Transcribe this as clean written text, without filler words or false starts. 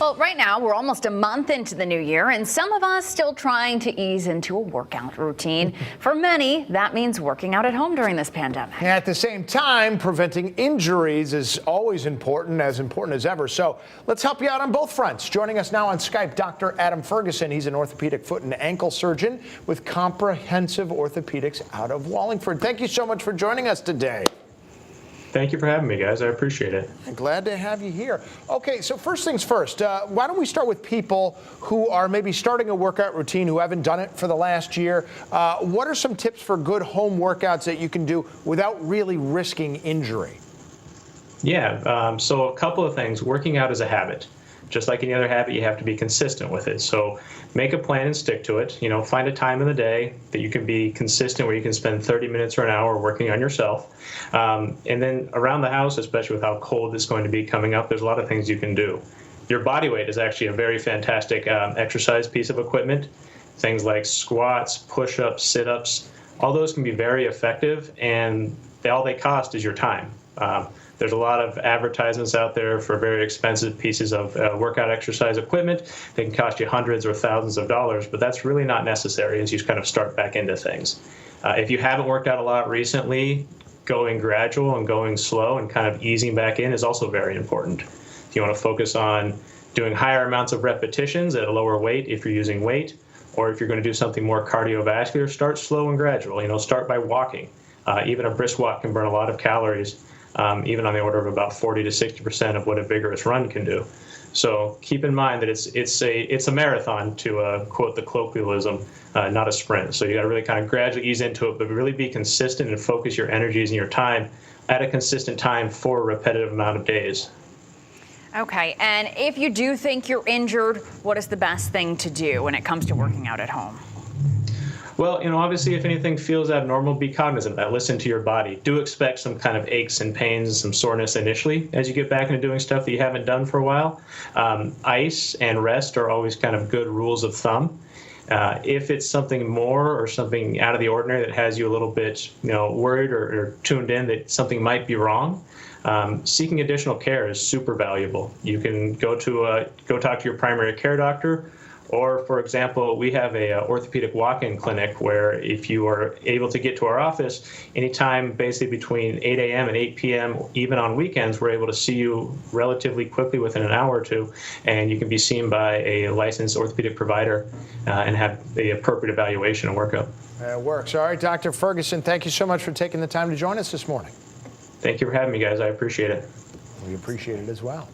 Well, right now we're almost a month into the new year, and some of us still trying to ease into a workout routine. For many, that means working out at home during this pandemic. At the same time, preventing injuries is always important as ever. So let's help you out on both fronts. Joining us now on Skype, Dr. Adam Ferguson. He's an orthopedic foot and ankle surgeon with Comprehensive Orthopaedics out of Wallingford. Thank you so much for joining us today. Thank you for having me, guys. I appreciate it. I'm glad to have you here. Okay, so first things first, why don't we start with people who are maybe starting a workout routine who haven't done it for the last year. What are some tips for good home workouts that you can do without really risking injury? Yeah, so a couple of things. Working out is a habit. Just like any other habit, you have to be consistent with it. So make a plan and stick to it. You know, find a time in the day that you can be consistent where you can spend 30 minutes or an hour working on yourself. And then around the house, especially with how cold it's going to be coming up, there's a lot of things you can do. Your body weight is actually a very fantastic exercise piece of equipment. Things like squats, push-ups, sit-ups, all those can be very effective, and all they cost is your time. There's a lot of advertisements out there for very expensive pieces of workout exercise equipment. They can cost you hundreds or thousands of dollars, but that's really not necessary as you kind of start back into things. If you haven't worked out a lot recently, going gradual and going slow and kind of easing back in is also very important. If you want to focus on doing higher amounts of repetitions at a lower weight if you're using weight, or if you're going to do something more cardiovascular, start slow and gradual. You know, start by walking. Even a brisk walk can burn a lot of calories. Even on the order of about 40 to 60% of what a vigorous run can do. So keep in mind that it's a marathon, to quote the colloquialism, not a sprint. So you got to really kind of gradually ease into it, but really be consistent and focus your energies and your time at a consistent time for a repetitive amount of days. Okay, and if you do think you're injured, what is the best thing to do when it comes to working out at home? Well, you know, obviously, if anything feels abnormal, be cognizant of that. Listen to your body. Do expect some kind of aches and pains, some soreness initially as you get back into doing stuff that you haven't done for a while. Ice and rest are always kind of good rules of thumb. If it's something more or something out of the ordinary that has you a little bit, you know, worried or tuned in that something might be wrong, seeking additional care is super valuable. You can go talk to your primary care doctor. Or, for example, we have a orthopedic walk-in clinic where if you are able to get to our office anytime basically between 8 a.m. and 8 p.m., even on weekends, we're able to see you relatively quickly within an hour or two, and you can be seen by a licensed orthopedic provider and have the appropriate evaluation and workup. It works. All right, Dr. Ferguson, thank you so much for taking the time to join us this morning. Thank you for having me, guys. I appreciate it. We appreciate it as well.